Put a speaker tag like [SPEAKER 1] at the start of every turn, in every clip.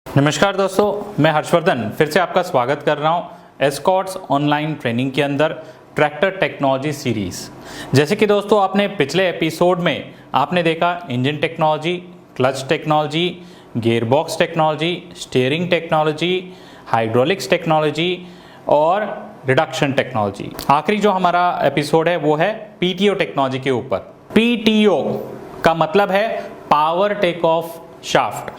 [SPEAKER 1] नमस्कार दोस्तों, मैं हर्षवर्धन फिर से आपका स्वागत कर रहा हूं एस्कॉर्ट्स ऑनलाइन ट्रेनिंग के अंदर ट्रैक्टर टेक्नोलॉजी सीरीज़। जैसे कि दोस्तों आपने पिछले एपिसोड में आपने देखा engine technology, clutch technology, gearbox technology, steering technology, hydraulics technology और रिडक्शन टेक्नोलॉजी। आखिरी जो हमारा एपिसोड है वो है पीटीओ टेक्नोलॉजी के ऊपर। पीटीओ का मतलब है पावर टेक ऑफ शाफ्ट।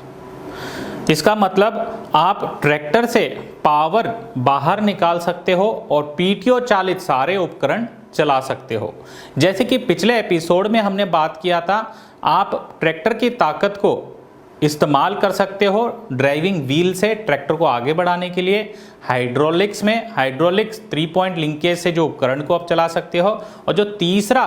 [SPEAKER 1] इसका मतलब आप ट्रैक्टर से पावर बाहर निकाल सकते हो और पीटीओ चालित सारे उपकरण चला सकते हो। जैसे कि पिछले एपिसोड में हमने बात किया था, आप ट्रैक्टर की ताकत को इस्तेमाल कर सकते हो ड्राइविंग व्हील से ट्रैक्टर को आगे बढ़ाने के लिए। हाइड्रोलिक्स में हाइड्रोलिक्स 3 पॉइंट लिंकेज से जो उपकरण को आप चला सकते हो। और जो तीसरा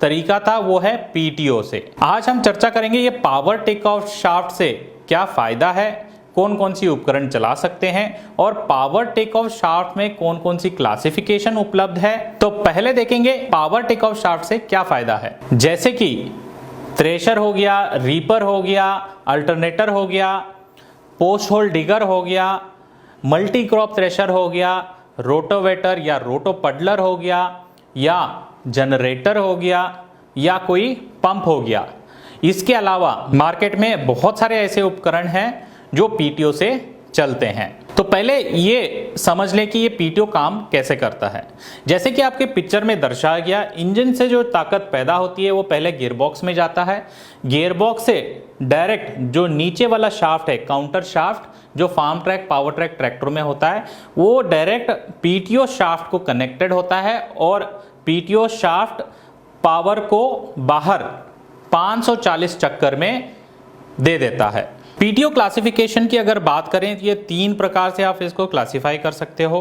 [SPEAKER 1] तरीका था वो है पीटीओ से। आज हम चर्चा करेंगे ये पावर टेक ऑफ शाफ्ट से क्या फायदा है, कौन कौन सी उपकरण चला सकते हैं और पावर टेक ऑफ शाफ्ट में कौन कौन सी क्लासिफिकेशन उपलब्ध है। तो पहले देखेंगे पावर टेक ऑफ शाफ्ट से क्या फायदा है। जैसे कि थ्रेशर हो गया, रीपर हो गया, अल्टरनेटर हो गया, पोस्ट होल डिगर हो गया, मल्टी क्रॉप थ्रेशर हो गया, रोटोवेटर या रोटो पडलर हो गया, या जनरेटर हो गया, या कोई पंप हो गया। इसके अलावा मार्केट में बहुत सारे ऐसे उपकरण हैं जो पीटीओ से चलते हैं। तो पहले ये समझ लें कि ये पीटीओ काम कैसे करता है। जैसे कि आपके पिक्चर में दर्शाया गया, इंजन से जो ताकत पैदा होती है वो पहले गियरबॉक्स में जाता है। गियरबॉक्स से डायरेक्ट जो नीचे वाला शाफ्ट है, काउंटर शाफ्ट, जो farm track power track tractor में होता है, वो डायरेक्ट पीटीओ शाफ्ट को कनेक्टेड होता है और पीटीओ शाफ्ट पावर को बाहर 540 चक्कर में दे देता है। पीटीओ क्लासिफिकेशन की अगर बात करें तो ये 3 प्रकार से आप इसको क्लासिफाई कर सकते हो।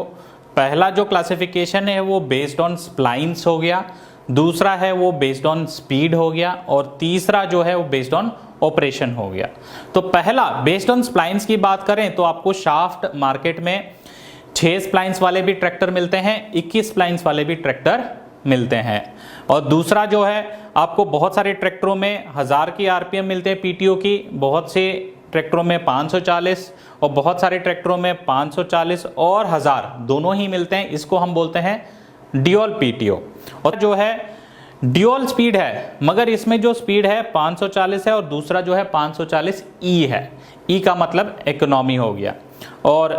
[SPEAKER 1] पहला जो क्लासिफिकेशन है वो बेस्ड ऑन स्प्लाइंस हो गया, दूसरा है वो बेस्ड ऑन स्पीड हो गया और तीसरा जो है वो बेस्ड ऑन ऑपरेशन हो गया। तो पहला बेस्ड ऑन स्प्लाइंस की बात करें तो आपको शाफ्ट मार्केट में 6 स्प्लाइंस वाले भी ट्रैक्टर मिलते हैं, 21 स्प्लाइंस वाले भी ट्रैक्टर मिलते हैं। और दूसरा जो है आपको बहुत सारे ट्रैक्टरों में 1000 की आरपीएम मिलते हैं पीटीओ की, बहुत से ट्रैक्टरों में 540 और बहुत सारे ट्रैक्टरों में 540 और 1000 दोनों ही मिलते हैं। इसको हम बोलते हैं ड्यूअल पीटीओ। और जो है ड्यूअल स्पीड है, मगर इसमें जो स्पीड है 540 है और दूसरा जो है 540 ई है। ई का मतलब इकोनॉमी हो गया। और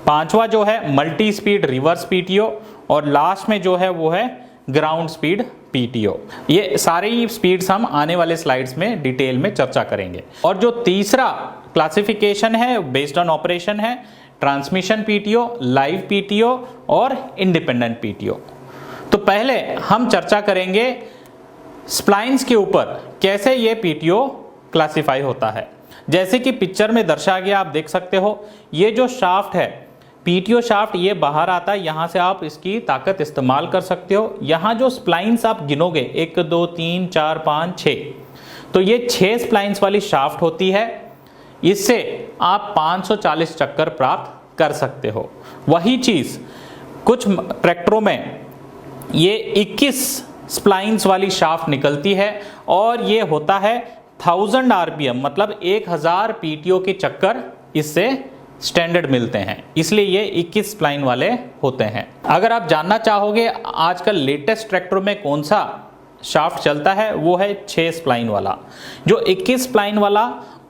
[SPEAKER 1] पांचवा जो है मल्टी स्पीड रिवर्स पीटीओ और लास्ट में जो है वो है ग्राउंड स्पीड पीटीओ। ये सारे ही स्पीड्स हम आने वाले स्लाइड्स में डिटेल में चर्चा करेंगे। और जो तीसरा क्लासिफिकेशन है बेस्ड ऑन ऑपरेशन है ट्रांसमिशन पीटीओ, लाइव पीटीओ और इंडिपेंडेंट पीटीओ। तो पहले हम चर्चा करेंगे स्प्लाइंस के ऊपर, कैसे ये पीटीओ क्लासिफाई होता है। जैसे कि पिक्चर में दर्शाया गया, आप देख सकते हो ये जो शाफ्ट है पीटीओ शाफ्ट, ये बाहर आता है, यहां से आप इसकी ताकत इस्तेमाल कर सकते हो। यहां जो स्प्लाइंस आप गिनोगे 1 2 3 4 5 6, तो ये 6 स्प्लाइंस वाली शाफ्ट होती है। इससे आप 540 चक्कर प्राप्त कर सकते हो। वही चीज कुछ ट्रैक्टरों में ये 21 स्प्लाइंस वाली शाफ्ट निकलती है और ये होता है 1000 आरपीएम, मतलब 1000 पीटीओ के चक्कर इससे स्टैंडर्ड मिलते हैं, इसलिए ये 21 स्प्लाइन वाले होते हैं। अगर आप जानना चाहोगे आजकल लेटेस्ट ट्रैक्टर में कौन सा शाफ्ट चलता है, वो है 6 स्प्लाइन वाला। जो 21 स्प्लाइन वाला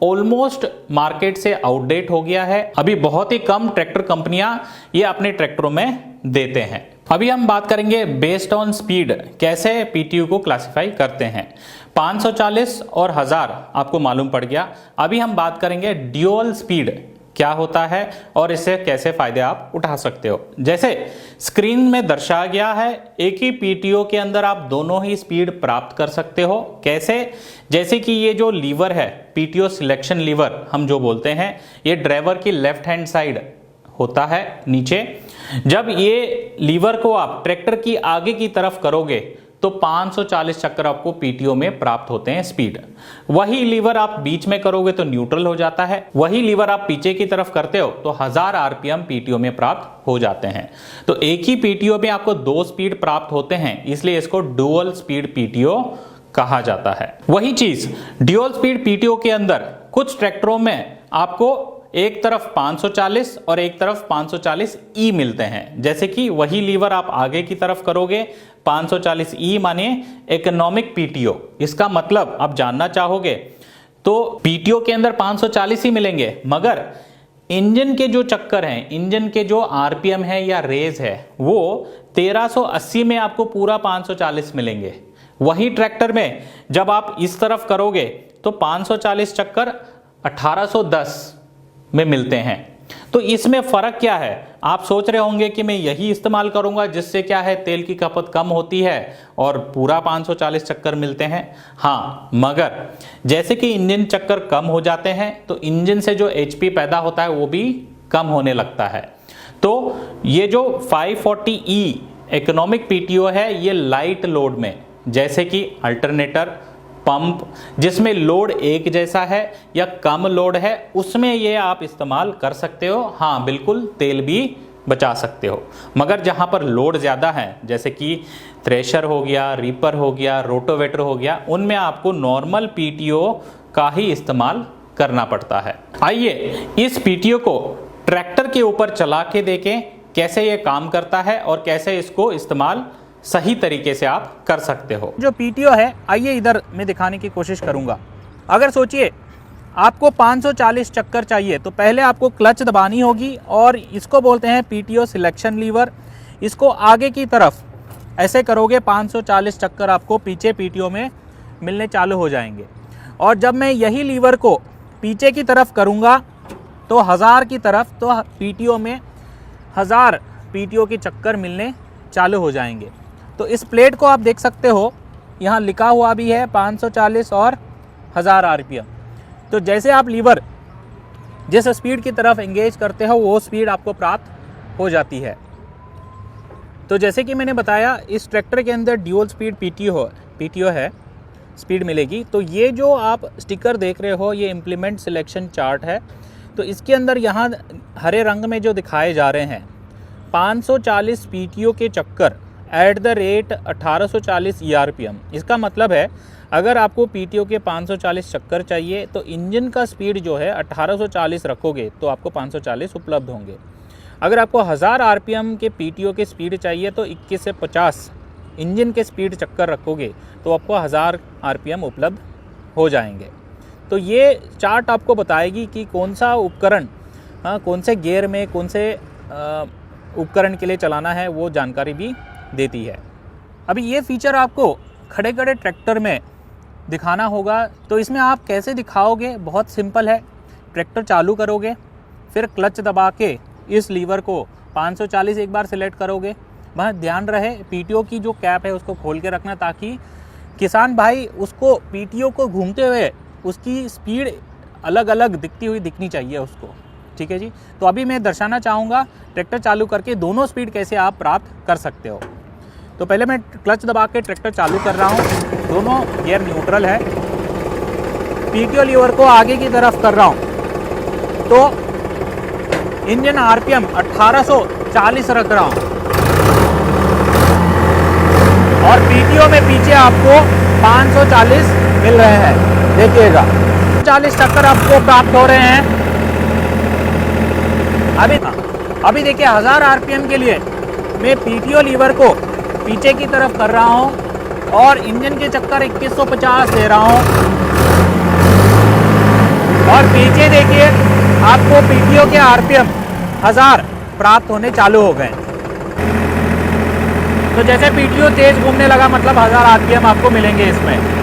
[SPEAKER 1] ऑलमोस्ट मार्केट से आउटडेट हो गया है। अभी बहुत ही कम ट्रैक्टर कंपनियां ये अपने ट्रैक्टरों में देते हैं। अभी हम बात करेंगे बेस्ड ऑन स्पीड कैसे पीटीओ को क्लासिफाई करते हैं। 540 और 1000 आपको मालूम पड़ गया। अभी हम बात करेंगे ड्यूअल स्पीड क्या होता है और इससे कैसे फायदे आप उठा सकते हो। जैसे स्क्रीन में दर्शाया गया है, एक ही पीटीओ के अंदर आप दोनों ही स्पीड प्राप्त कर सकते हो। कैसे? जैसे कि ये जो लीवर है, पीटीओ सिलेक्शन लीवर हम जो बोलते हैं, ये ड्राइवर की लेफ्ट हैंड साइड होता है नीचे। जब ये लीवर को आप ट्रैक्टर की आगे की तरफ करोगे तो 540 चक्कर आपको पीटीओ में प्राप्त होते हैं स्पीड। वही लीवर आप बीच में करोगे तो न्यूट्रल हो जाता है। वही लीवर आप पीछे की तरफ करते हो तो 1000 आरपीएम पीटीओ में प्राप्त हो जाते हैं। तो एक ही पीटीओ में आपको 2 स्पीड प्राप्त होते हैं, इसलिए इसको डुअल स्पीड पीटीओ कहा जाता है। वही चीज ड्यूअल स्पीड पीटीओ के अंदर कुछ ट्रैक्टरों में आपको एक तरफ 540 और एक तरफ 540E मिलते हैं। जैसे कि वही लीवर आप आगे की तरफ करोगे, 540E मानिए इकोनॉमिक पीटीओ। इसका मतलब आप जानना चाहोगे तो पीटीओ के अंदर 540 ही मिलेंगे, मगर इंजन के जो चक्कर हैं, इंजन के जो आरपीएम है या रेज है, वो 1380 में आपको पूरा 540 मिलेंगे। वही ट्रैक्टर में जब आप इस तरफ करोगे तो 540 चक्कर 1810 में मिलते हैं। तो इसमें फर्क क्या है? आप सोच रहे होंगे कि मैं यही इस्तेमाल करूंगा जिससे क्या है, तेल की खपत कम होती है और पूरा 540 चक्कर मिलते हैं। हाँ, मगर जैसे कि इंजन चक्कर कम हो जाते हैं तो इंजन से जो एचपी पैदा होता है वो भी कम होने लगता है। तो ये जो 540E इकोनॉमिक पीटीओ है, ये लाइट लोड में, जैसे कि अल्टरनेटर, पंप, जिसमें लोड एक जैसा है या कम लोड है, उसमें ये आप इस्तेमाल कर सकते हो। हाँ बिल्कुल, तेल भी बचा सकते हो। मगर जहां पर लोड ज़्यादा है, जैसे कि थ्रेशर हो गया, रीपर हो गया, रोटोवेटर हो गया, उनमें आपको नॉर्मल पीटीओ का ही इस्तेमाल करना पड़ता है। आइए इस पीटीओ को ट्रैक्टर के ऊपर चला के देखें कैसे ये काम करता है और कैसे इसको इस्तेमाल सही तरीके से आप कर सकते हो।
[SPEAKER 2] जो पीटीओ है, आइए इधर मैं दिखाने की कोशिश करूंगा। अगर सोचिए आपको 540 चक्कर चाहिए तो पहले आपको क्लच दबानी होगी और इसको बोलते हैं पीटीओ सिलेक्शन लीवर। इसको आगे की तरफ ऐसे करोगे, 540 चक्कर आपको पीछे पीटीओ में मिलने चालू हो जाएंगे। और जब मैं यही लीवर को पीछे की तरफ करूंगा तो 1000 की तरफ, तो पीटीओ में 1000 पीटीओ के चक्कर मिलने चालू हो जाएंगे। तो इस प्लेट को आप देख सकते हो, यहाँ लिखा हुआ भी है 540 और 1000 आरपीएम। तो जैसे आप लीवर जिस स्पीड की तरफ एंगेज करते हो वो स्पीड आपको प्राप्त हो जाती है। तो जैसे कि मैंने बताया, इस ट्रैक्टर के अंदर ड्यूल स्पीड पीटीओ है, स्पीड मिलेगी। तो ये जो आप स्टिकर देख रहे हो, ये इम्प्लीमेंट सिलेक्शन चार्ट है। तो इसके अंदर यहाँ हरे रंग में जो दिखाए जा रहे हैं 540 पीटीओ के चक्कर एट द रेट 1840 ERPM। इसका मतलब है अगर आपको पीटीओ के 540 चक्कर चाहिए तो इंजन का स्पीड जो है 1840 रखोगे तो आपको 540 उपलब्ध होंगे। अगर आपको 1000 आरपीएम के पीटीओ के स्पीड चाहिए तो 21 से 50 इंजन के स्पीड चक्कर रखोगे तो आपको 1000 आरपीएम उपलब्ध हो जाएंगे। तो ये चार्ट आपको बताएगी कि कौन सा उपकरण कौन से गियर में कौन से उपकरण के लिए चलाना है, वो जानकारी भी देती है। अभी ये फीचर आपको खड़े खड़े ट्रैक्टर में दिखाना होगा, तो इसमें आप कैसे दिखाओगे? बहुत सिंपल है। ट्रैक्टर चालू करोगे, फिर क्लच दबा के इस लीवर को 540 एक बार सिलेक्ट करोगे। वहाँ ध्यान रहे पीटीओ की जो कैप है उसको खोल के रखना, ताकि किसान भाई उसको पीटीओ को घूमते हुए उसकी स्पीड अलग अलग दिखनी चाहिए उसको। ठीक है जी। तो अभी मैं दर्शाना चाहूँगा ट्रैक्टर चालू करके दोनों स्पीड कैसे आप प्राप्त कर सकते हो। तो पहले मैं क्लच दबा के ट्रैक्टर चालू कर रहा हूँ, दोनों गियर न्यूट्रल है। पीटीओ लीवर को आगे की तरफ कर रहा हूँ तो इंजन आरपीएम 1840 रख रहा हूँ और पीटीओ में पीछे आपको 540 मिल रहे हैं। देखिएगा 40 चक्कर आपको प्राप्त हो रहे हैं। अभी देखिए 1000 आरपीएम के लिए मैं पीटीओ लीवर को पीछे की तरफ कर रहा हूं और इंजन के चक्कर 2150 दे रहा हूं और पीछे देखिए आपको पीटीओ के आरपीएम 1000 प्राप्त होने चालू हो गए। तो जैसे पीटीओ तेज घूमने लगा मतलब 1000 आरपीएम आपको मिलेंगे इसमें।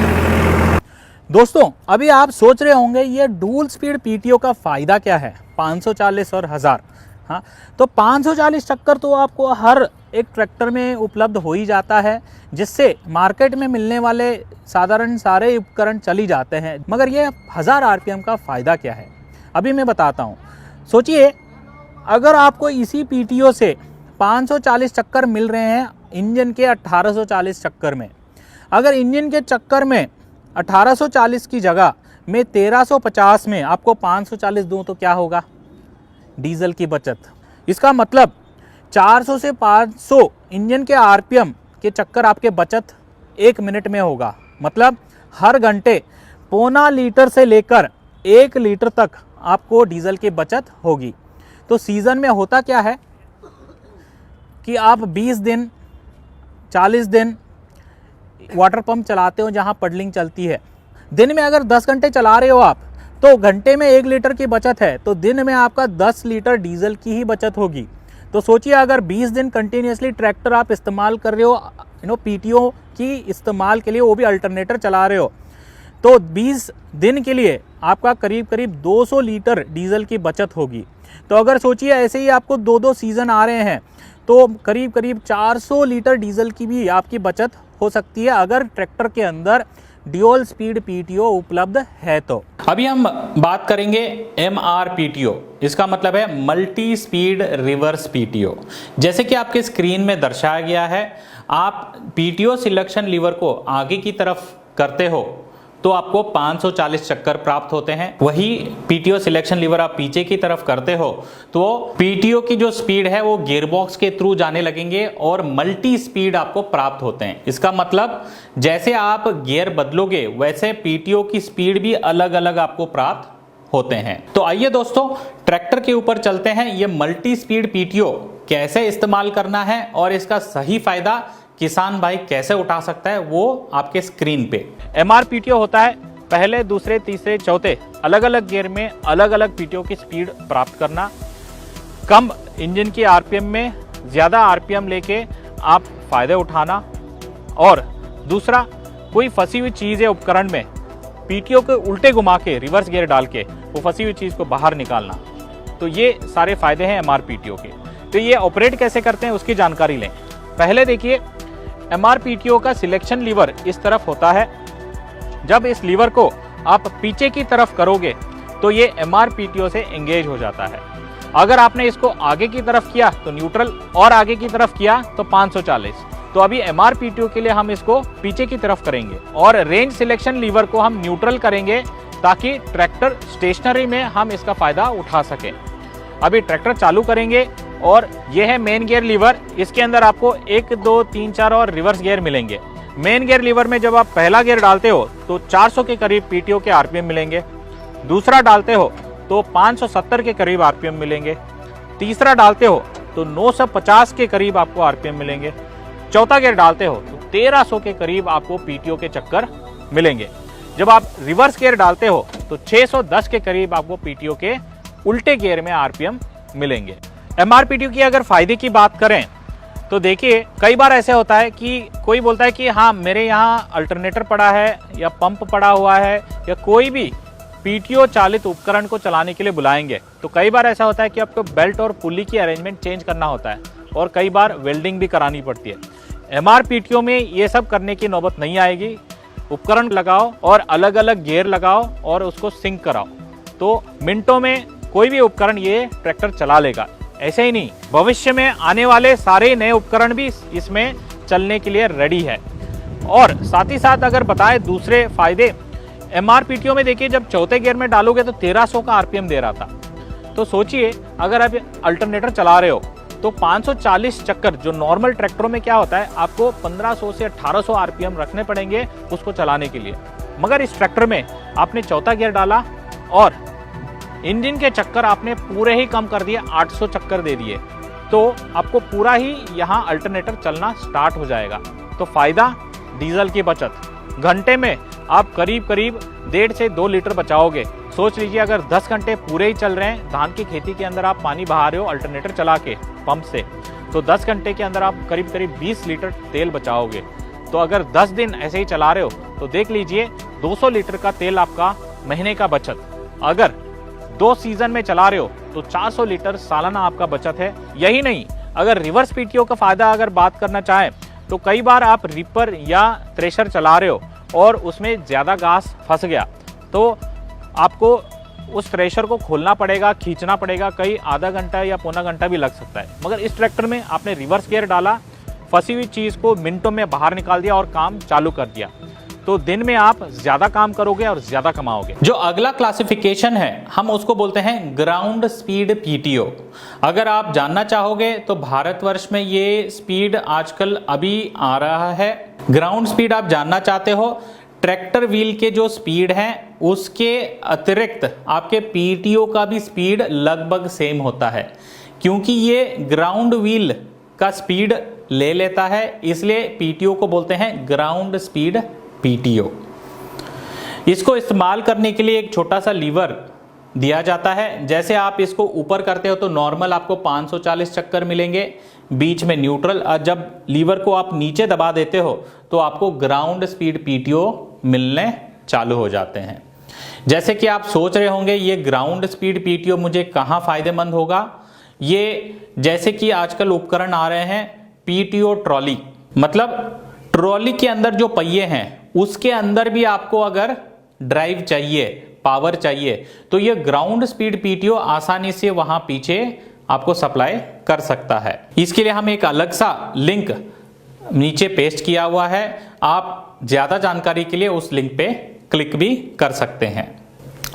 [SPEAKER 2] दोस्तों अभी आप सोच रहे होंगे ये डुअल स्पीड पीटीओ का फायदा क्या है, 540 और 1000। हाँ, तो 540 चक्कर तो आपको हर एक ट्रैक्टर में उपलब्ध हो ही जाता है, जिससे मार्केट में मिलने वाले साधारण सारे उपकरण चली जाते हैं। मगर ये 1000 आरपीएम का फ़ायदा क्या है, अभी मैं बताता हूँ। सोचिए अगर आपको इसी पीटीओ से 540 चक्कर मिल रहे हैं इंजन के 1840 चक्कर में, अगर इंजन के चक्कर में 1840 की जगह मैं 1350 में आपको 540 दूँ तो क्या होगा? डीजल की बचत। इसका मतलब 400 से 500 इंजन के आरपीएम के चक्कर आपके बचत 1 मिनट में होगा। मतलब हर घंटे 0.25 लीटर से लेकर 1 लीटर तक आपको डीजल की बचत होगी। तो सीज़न में होता क्या है कि आप 20 दिन 40 दिन वाटर पंप चलाते हो जहां पडलिंग चलती है। दिन में अगर 10 घंटे चला रहे हो आप, तो घंटे में 1 लीटर की बचत है, तो दिन में आपका 10 लीटर डीजल की ही बचत होगी। तो सोचिए अगर 20 दिन कंटिन्यूसली ट्रैक्टर आप इस्तेमाल कर रहे हो, पीटीओ की इस्तेमाल के लिए, वो भी अल्टरनेटर चला रहे हो, तो 20 दिन के लिए आपका करीब करीब 200 लीटर डीजल की बचत होगी। तो अगर सोचिए ऐसे ही आपको 2-2 सीज़न आ रहे हैं, तो करीब करीब 400 लीटर डीजल की भी आपकी बचत हो सकती है अगर ट्रैक्टर के अंदर ड्यूल स्पीड पीटीओ उपलब्ध है। तो
[SPEAKER 1] अभी हम बात करेंगे MRPTO। इसका मतलब है मल्टी स्पीड रिवर्स PTO। जैसे कि आपके स्क्रीन में दर्शाया गया है, आप PTO सिलेक्शन लीवर को आगे की तरफ करते हो तो आपको 540 चक्कर प्राप्त होते हैं। वही PTO सिलेक्शन लीवर आप पीछे की तरफ करते हो तो PTO की जो स्पीड है वो गियरबॉक्स के थ्रू जाने लगेंगे और मल्टी स्पीड आपको प्राप्त होते हैं। इसका मतलब जैसे आप गियर बदलोगे वैसे PTO की स्पीड भी अलग अलग आपको प्राप्त होते हैं। तो आइए दोस्तों ट्रैक्टर के ऊपर चलते हैं। ये मल्टी स्पीड PTO कैसे इस्तेमाल करना है और इसका सही फायदा किसान भाई कैसे उठा सकता है वो आपके स्क्रीन पे।
[SPEAKER 2] MRPTO होता है पहले, दूसरे, तीसरे, चौथे अलग अलग गियर में अलग अलग PTO की स्पीड प्राप्त करना, कम इंजन की RPM में ज़्यादा RPM लेके आप फायदे उठाना, और दूसरा कोई फंसी हुई चीज़ है उपकरण में, PTO को उल्टे घुमा के रिवर्स गियर डाल के वो फंसी हुई चीज़ को बाहर निकालना। तो ये सारे फायदे हैं MRPTO के। तो ये ऑपरेट कैसे करते हैं उसकी जानकारी लें। पहले देखिए MRPTO का सिलेक्शन लीवर इस तरफ होता है। जब इस लीवर को आप पीछे की तरफ करोगे तो ये MRPTO से एंगेज हो जाता है। अगर आपने इसको आगे की तरफ किया तो न्यूट्रल, और आगे की तरफ किया तो 540। तो अभी MRPTO के लिए हम इसको पीछे की तरफ करेंगे और रेंज सिलेक्शन लीवर को हम न्यूट्रल करेंगे ताकि ट्रैक्टर स्टेशनरी में हम इसका फायदा उठा सकें। अभी ट्रैक्टर चालू करेंगे और यह है मेन गियर लीवर। इसके अंदर आपको 1, 2, 3, 4 और रिवर्स गियर मिलेंगे। मेन गियर लीवर में जब आप पहला गियर डालते हो तो 400 के करीब PTO के RPM मिलेंगे, दूसरा डालते हो तो 570 के करीब RPM मिलेंगे, तीसरा डालते हो तो 950 के करीब आपको RPM मिलेंगे, चौथा गियर डालते हो तो 1300 के करीब आपको PTO के चक्कर मिलेंगे। जब आप रिवर्स गियर डालते हो तो 610 के करीब आपको PTO के उल्टे गियर में RPM मिलेंगे। MRPTO की अगर फायदे की बात करें तो देखिए कई बार ऐसे होता है कि कोई बोलता है कि हाँ मेरे यहाँ अल्टरनेटर पड़ा है या पंप पड़ा हुआ है या कोई भी PTO चालित उपकरण को चलाने के लिए बुलाएंगे, तो कई बार ऐसा होता है कि आपको बेल्ट और पुली की अरेंजमेंट चेंज करना होता है और कई बार वेल्डिंग भी करानी पड़ती है। MRPTO में ये सब करने की नौबत नहीं आएगी। उपकरण लगाओ और अलग अलग गियर लगाओ और उसको सिंक कराओ तो मिनटों में कोई भी उपकरण ये ट्रैक्टर चला लेगा। ऐसे ही नहीं, भविष्य में आने वाले सारे नए उपकरण भी इसमें चलने के लिए रेडी है। और साथ ही साथ अगर बताएं दूसरे फायदे, MRPTO में देखिए जब चौथे गियर में डालोगे तो 1300 का RPM दे रहा था। तो सोचिए अगर आप अल्टरनेटर चला रहे हो तो 540 चक्कर, जो नॉर्मल ट्रैक्टरों में क्या होता है आपको 1500 से 1800 RPM रखने पड़ेंगे उसको चलाने के लिए, मगर इस ट्रैक्टर में आपने चौथा गियर डाला और इंजन के चक्कर आपने पूरे ही कम कर दिए, 800 चक्कर दे दिए, तो आपको पूरा ही यहाँ अल्टरनेटर चलना स्टार्ट हो जाएगा। तो फायदा डीजल की बचत, घंटे में आप करीब करीब 1.5 से 2 लीटर बचाओगे। सोच लीजिए अगर 10 घंटे पूरे ही चल रहे हैं, धान की खेती के अंदर आप पानी बहा रहे हो अल्टरनेटर चला के पंप से, तो 10 घंटे के अंदर आप करीब करीब 20 लीटर तेल बचाओगे। तो अगर 10 दिन ऐसे ही चला रहे हो तो देख लीजिए 200 लीटर का तेल आपका महीने का बचत। अगर 2 सीजन में चला रहे हो तो 400 लीटर सालाना आपका बचत है। यही नहीं, अगर रिवर्स PTO का फायदा अगर बात करना चाहें तो कई बार आप रिपर या थ्रेशर चला रहे हो और उसमें ज़्यादा घास फंस गया तो आपको उस थ्रेशर को खोलना पड़ेगा, खींचना पड़ेगा, कई आधा घंटा या पौना घंटा भी लग सकता है। मगर इस ट्रैक्टर में आपने रिवर्स गियर डाला, फंसी हुई चीज़ को मिनटों में बाहर निकाल दिया और काम चालू कर दिया, तो दिन में आप ज्यादा काम करोगे और ज्यादा कमाओगे।
[SPEAKER 1] जो अगला क्लासिफिकेशन है हम उसको बोलते हैं ग्राउंड स्पीड PTO। अगर आप जानना चाहोगे तो भारतवर्ष में ये स्पीड आजकल अभी आ रहा है। ग्राउंड स्पीड आप जानना चाहते हो, ट्रैक्टर व्हील के जो स्पीड है उसके अतिरिक्त आपके पीटीओ का भी स्पीड लगभग सेम होता है, क्योंकि ये ग्राउंड व्हील का स्पीड ले लेता है, इसलिए पीटीओ को बोलते हैं ग्राउंड स्पीड पीटीओ। इसको इस्तेमाल करने के लिए एक छोटा सा लीवर दिया जाता है। जैसे आप इसको ऊपर करते हो तो नॉर्मल आपको 540 चक्कर मिलेंगे, बीच में न्यूट्रल, और जब लीवर को आप नीचे दबा देते हो तो आपको ग्राउंड स्पीड पीटीओ मिलने चालू हो जाते हैं। जैसे कि आप सोच रहे होंगे ये ग्राउंड स्पीड पीटीओ मुझे कहाँ फायदेमंद होगा। ये जैसे कि आजकल उपकरण आ रहे हैं पीटीओ ट्रॉली, मतलब ट्रॉली के अंदर जो पहिए हैं उसके अंदर भी आपको अगर ड्राइव चाहिए, पावर चाहिए, तो ये ग्राउंड स्पीड पीटीओ आसानी से वहां पीछे आपको सप्लाई कर सकता है। इसके लिए हम एक अलग सा लिंक नीचे पेस्ट किया हुआ है, आप ज्यादा जानकारी के लिए उस लिंक पे क्लिक भी कर सकते हैं।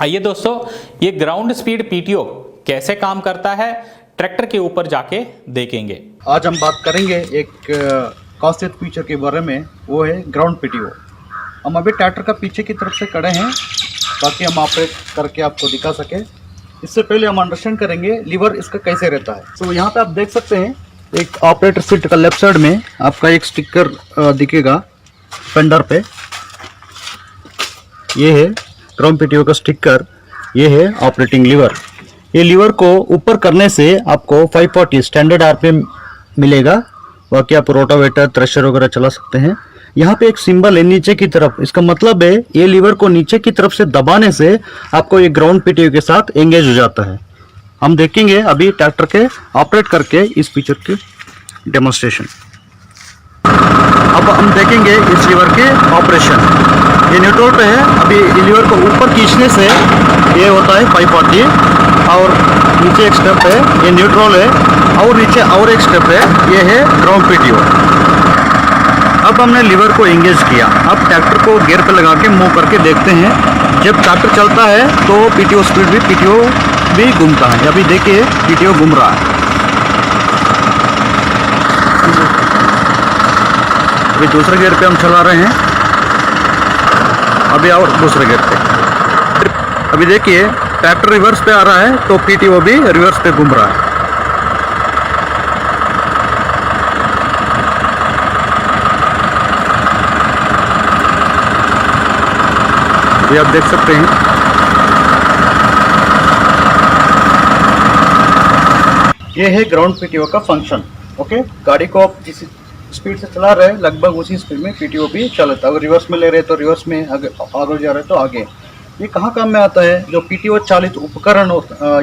[SPEAKER 1] आइए दोस्तों, ये ग्राउंड स्पीड पीटीओ कैसे काम करता है ट्रैक्टर के ऊपर जाके देखेंगे।
[SPEAKER 3] आज हम बात करेंगे एक खासियत फीचर के बारे में, वो है ग्राउंड पीटीओ। हम अभी ट्रैक्टर का पीछे की तरफ से खड़े हैं ताकि हम ऑपरेट करके आपको दिखा सके। इससे पहले हम अंडरस्टैंड करेंगे लीवर इसका कैसे रहता है। तो यहाँ पे आप देख सकते हैं एक ऑपरेटर सीट का लेफ्ट साइड में आपका एक स्टिकर दिखेगा फेंडर पे, ये है ग्राउंड पीटीओ का स्टिकर, ये है ऑपरेटिंग लीवर। ये लीवर को ऊपर करने से आपको 540 स्टैंडर्ड आरपीएम मिलेगा, बाकी आप रोटावेटर थ्रेशर वगैरह चला सकते हैं। यहाँ पे एक सिंबल है नीचे की तरफ, इसका मतलब है ये लीवर को नीचे की तरफ से दबाने से आपको ये ग्राउंड पीटीओ के साथ एंगेज हो जाता है। हम देखेंगे अभी ट्रैक्टर के ऑपरेट करके इस फीचर की डेमोन्स्ट्रेशन। अब हम देखेंगे इस लीवर के ऑपरेशन। ये न्यूट्रल पे है, अभी लीवर को ऊपर खींचने से ये होता है 540, और नीचे एक स्टेप है, ये न्यूट्रल है, और नीचे और एक स्टेप है, ये है ग्राउंड पीटीओ। अब हमने लीवर को एंगेज किया, अब ट्रैक्टर को गियर पे लगा के मूव करके देखते हैं। जब ट्रैक्टर चलता है तो पीटीओ स्पीड भी पीटीओ भी घूमता है। अभी देखिए पीटीओ घूम रहा है। अभी दूसरे गियर पे हम चला रहे हैं, अभी और दूसरे गियर पे। अभी देखिए ट्रैक्टर रिवर्स पे आ रहा है तो पीटीओ भी रिवर्स पे घूम रहा है। ये आप देख सकते हैं। ये है ग्राउंड पीटीओ का फंक्शन। ओके, गाड़ी को आप जिस स्पीड से चला रहे हैं लगभग उसी स्पीड में पीटीओ भी चलता है। अगर रिवर्स में ले रहे हैं तो रिवर्स में, आगे जा रहे हैं तो आगे। ये कहाँ काम में आता है? जो पीटीओ चालित उपकरण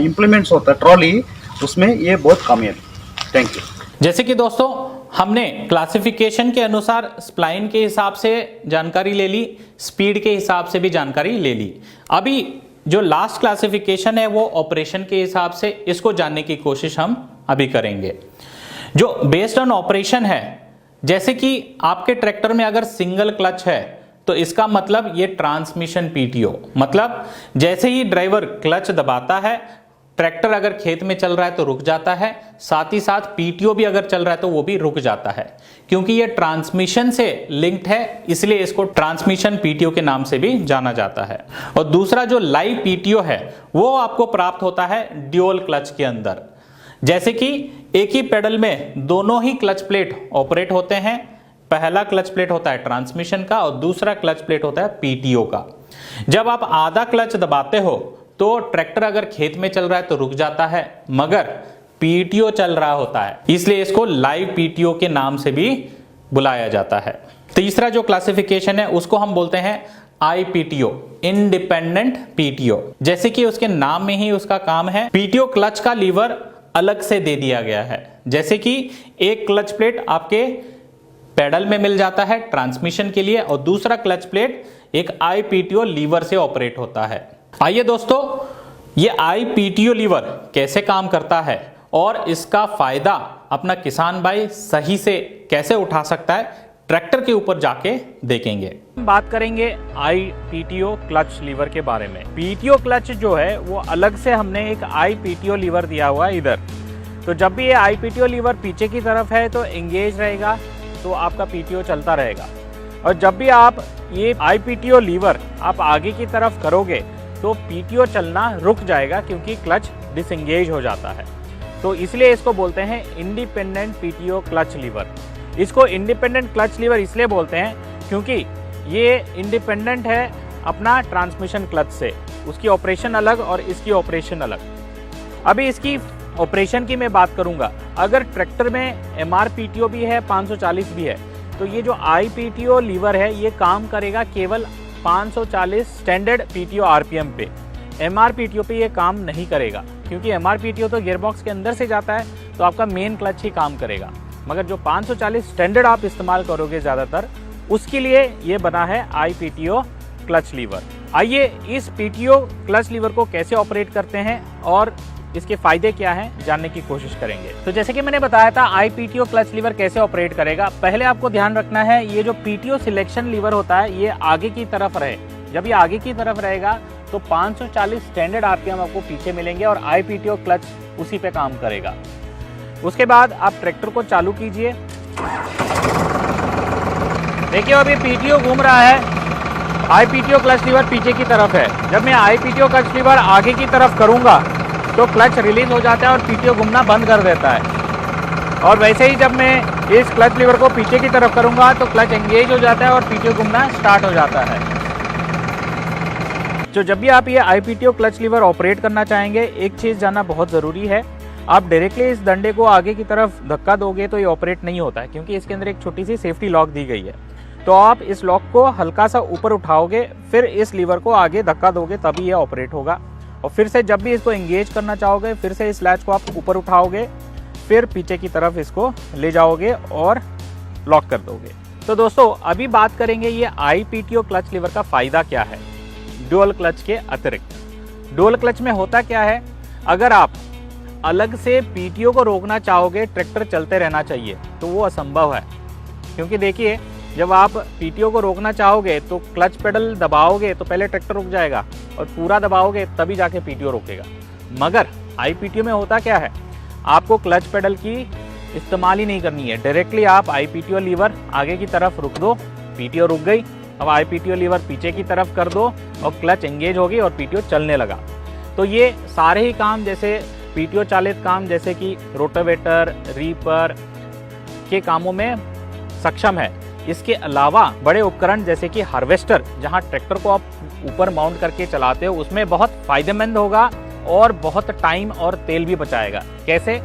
[SPEAKER 3] इम्प्लीमेंट्स होता है ट्रॉली, उसमें ये बहुत कामयाब है। Thank you.
[SPEAKER 1] जैसे कि दोस्तों हमने क्लासिफिकेशन के अनुसार स्प्लाइन के हिसाब से जानकारी ले ली, स्पीड के हिसाब से भी जानकारी ले ली। अभी जो लास्ट क्लासिफिकेशन है वो ऑपरेशन के हिसाब से, इसको जानने की कोशिश हम अभी करेंगे। जो बेस्ड ऑन ऑपरेशन है, जैसे कि आपके ट्रैक्टर में अगर सिंगल क्लच है तो इसका मतलब ये ट्रांसमिशन पीटीओ, मतलब जैसे ही ड्राइवर क्लच दबाता है, ट्रैक्टर अगर खेत में चल रहा है तो रुक जाता है, साथ ही साथ पीटीओ भी अगर चल रहा है तो वो भी रुक जाता है, क्योंकि ये ट्रांसमिशन से लिंक्ड है, इसलिए इसको ट्रांसमिशन पीटीओ के नाम से भी जाना जाता है। और दूसरा जो लाइव पीटीओ है वो आपको प्राप्त होता है ड्यूअल क्लच के अंदर। जैसे कि एक ही पेडल में दोनों ही क्लच प्लेट ऑपरेट होते हैं। पहला क्लच प्लेट होता है ट्रांसमिशन का और दूसरा क्लच प्लेट होता है पीटीओ का। जब आप आधा क्लच दबाते हो तो ट्रैक्टर अगर खेत में चल रहा है तो रुक जाता है, मगर पीटीओ चल रहा होता है, इसलिए इसको लाइव पीटीओ के नाम से भी बुलाया जाता है। तीसरा जो क्लासिफिकेशन है उसको हम बोलते हैं आईपीटीओ, इंडिपेंडेंट पीटीओ। जैसे कि उसके नाम में ही उसका काम है, पीटीओ क्लच का लीवर अलग से दे दिया गया है। जैसे कि एक क्लच प्लेट आपके पेडल में मिल जाता है ट्रांसमिशन के लिए, और दूसरा क्लच प्लेट एक आईपीटीओ लीवर से ऑपरेट होता है। आइए दोस्तों, ये आईपीटीओ लीवर कैसे काम करता है और इसका फायदा अपना किसान भाई सही से कैसे उठा सकता है, ट्रैक्टर के ऊपर जाके देखेंगे।
[SPEAKER 2] बात करेंगे आईपीटीओ क्लच लीवर के बारे में। पीटीओ क्लच जो है वो अलग से हमने एक आईपीटीओ लीवर दिया हुआ है इधर। तो जब भी ये आईपीटीओ लीवर पीछे की तरफ है तो एंगेज रहेगा, तो आपका पीटीओ चलता रहेगा। और जब भी आप ये IPTO लीवर आप आगे की तरफ करोगे तो PTO चलना रुक जाएगा, क्योंकि क्लच डिसएंगेज हो जाता है। तो इसलिए इसको बोलते हैं इंडिपेंडेंट PTO क्लच लीवर। इसको इंडिपेंडेंट क्लच लीवर इसलिए बोलते हैं क्योंकि ये इंडिपेंडेंट है अपना ट्रांसमिशन क्लच से, उसकी ऑपरेशन अलग और इसकी ऑपरेशन अलग। अभी इसकी ऑपरेशन की मैं बात करूंगा। अगर ट्रैक्टर में MRPTO भी है, 540 भी है, तो ये जो IPTO लीवर है ये काम करेगा केवल 540 स्टैंडर्ड PTO RPM पे। MRPTO पे ये काम नहीं करेगा, क्योंकि MRPTO तो गियरबॉक्स के अंदर से जाता है, तो आपका मेन क्लच ही काम करेगा। मगर जो 540 स्टैंडर्ड आप इस्तेमाल करोगे ज़्यादातर, उसके लिए ये बना है IPTO क्लच लीवर। आइए इस PTO क्लच लीवर को कैसे ऑपरेट करते हैं और इसके फायदे क्या हैं जानने की कोशिश करेंगे। तो जैसे कि मैंने बताया था IPTO क्लच लीवर कैसे ऑपरेट करेगा। पहले आपको ध्यान रखना है ये जो PTO सिलेक्शन लीवर होता है ये आगे की तरफ रहे। जब ये आगे की तरफ रहेगा तो 540 स्टैंडर्ड RPM आपको पीछे मिलेंगे और IPTO क्लच उसी पे काम करेगा। उसके बाद आप ट्रैक्टर को चालू कीजिए। देखिए अभी PTO घूम रहा है, IPTO क्लच लीवर पीछे की तरफ है। जब मैं IPTO क्लच लीवर आगे की तरफ करूंगा तो क्लच रिलीज हो जाता है और PTO घूमना बंद कर देता है। और वैसे ही जब मैं इस क्लच लीवर को पीछे की तरफ करूंगा तो क्लच एंगेज हो जाता है और PTO घूमना स्टार्ट हो जाता है। तो जब भी आप ये IPTO क्लच लीवर ऑपरेट करना चाहेंगे, एक चीज़ जानना बहुत ज़रूरी है। आप डायरेक्टली इस डंडे को आगे की तरफ धक्का दोगे तो ये ऑपरेट नहीं होता है, क्योंकि इसके अंदर एक छोटी सी सेफ्टी लॉक दी गई है। तो आप इस लॉक को हल्का सा ऊपर उठाओगे, फिर इस लीवर को आगे धक्का दोगे, तभी ये ऑपरेट होगा। और फिर से जब भी इसको एंगेज करना चाहोगे, फिर से इस लैच को आप ऊपर उठाओगे, फिर पीछे की तरफ इसको ले जाओगे और लॉक कर दोगे। तो दोस्तों अभी बात करेंगे ये IPTO क्लच लीवर का फ़ायदा क्या है डुअल क्लच के अतिरिक्त। डुअल क्लच में होता क्या है, अगर आप अलग से PTO को रोकना चाहोगे, ट्रैक्टर चलते रहना चाहिए, तो वो असंभव है। क्योंकि देखिए जब आप PTO को रोकना चाहोगे तो क्लच पेडल दबाओगे तो पहले ट्रैक्टर रुक जाएगा, और पूरा दबाओगे तभी जाके PTO रुकेगा। मगर IPTO में होता क्या है, आपको क्लच पेडल की इस्तेमाल ही नहीं करनी है। डायरेक्टली आप IPTO लीवर आगे की तरफ रुक दो, PTO रुक गई। अब IPTO लीवर पीछे की तरफ कर दो और क्लच एंगेज होगी और PTO चलने लगा। तो ये सारे ही काम, जैसे PTO चालित काम जैसे कि रोटावेटर, रीपर के कामों में सक्षम है। इसके अलावा बड़े उपकरण जैसे कि हार्वेस्टर, जहां ट्रैक्टर को आप ऊपर माउंट करके चलाते हो, उसमें बहुत फायदेमंद होगा और बहुत टाइम और तेल भी बचाएगा। कैसे?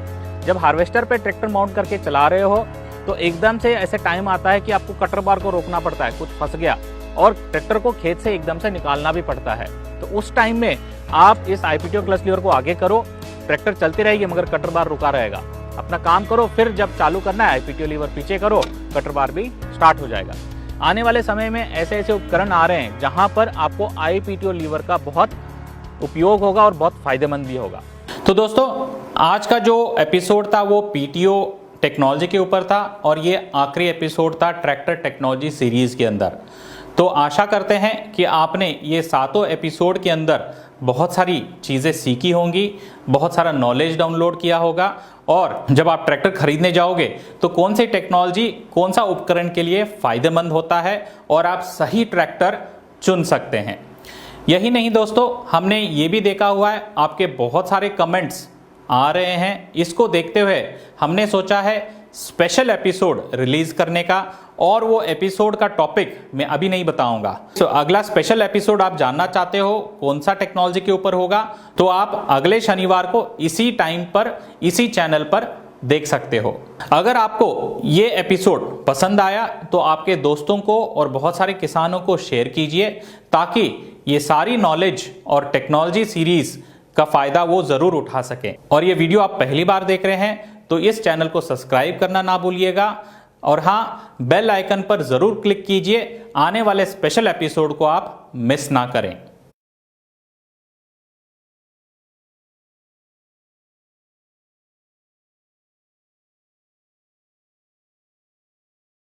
[SPEAKER 2] जब हार्वेस्टर पे ट्रैक्टर माउंट करके चला रहे हो तो एकदम से ऐसे टाइम आता है कि आपको कटर बार को रोकना पड़ता है, कुछ फंस गया, और ट्रैक्टर को खेत से एकदम से निकालना भी पड़ता है। तो उस टाइम में आप इस IPTO क्लच लीवर को आगे करो, ट्रैक्टर चलती रहेगी मगर कटर बार रुका रहेगा। अपना काम करो, फिर जब चालू करना है IPTO लीवर पीछे करो, कटर बार भी स्टार्ट हो जाएगा। आने वाले समय में ऐसे ऐसे उपकरण आ रहे हैं जहां पर आपको IPTO लीवर का बहुत उपयोग होगा और बहुत फायदेमंद भी होगा।
[SPEAKER 1] तो दोस्तों आज का जो एपिसोड था वो PTO टेक्नोलॉजी के ऊपर था, और ये आखिरी एपिसोड था ट्रैक्टर टेक्नोलॉजी सीरीज के अंदर। तो आशा करते हैं कि आपने ये 7 एपिसोड के अंदर बहुत सारी चीज़ें सीखी होंगी, बहुत सारा नॉलेज डाउनलोड किया होगा, और जब आप ट्रैक्टर खरीदने जाओगे तो कौन सी टेक्नोलॉजी, कौन सा उपकरण के लिए फ़ायदेमंद होता है और आप सही ट्रैक्टर चुन सकते हैं। यही नहीं दोस्तों, हमने ये भी देखा हुआ है आपके बहुत सारे कमेंट्स आ रहे हैं। इसको देखते हुए हमने सोचा है स्पेशल एपिसोड रिलीज करने का, और वो एपिसोड का टॉपिक मैं अभी नहीं बताऊंगा। तो अगला स्पेशल एपिसोड आप जानना चाहते हो कौन सा टेक्नोलॉजी के ऊपर होगा, तो आप अगले शनिवार को इसी टाइम पर इसी चैनल पर देख सकते हो। अगर आपको ये एपिसोड पसंद आया तो आपके दोस्तों को और बहुत सारे किसानों को शेयर कीजिए, ताकि ये सारी नॉलेज और टेक्नोलॉजी सीरीज का फायदा वो जरूर उठा सकें। और ये वीडियो आप पहली बार देख रहे हैं तो इस चैनल को सब्सक्राइब करना ना भूलिएगा, और हाँ, बेल आइकन पर जरूर क्लिक कीजिए, आने वाले स्पेशल एपिसोड को आप मिस ना करें।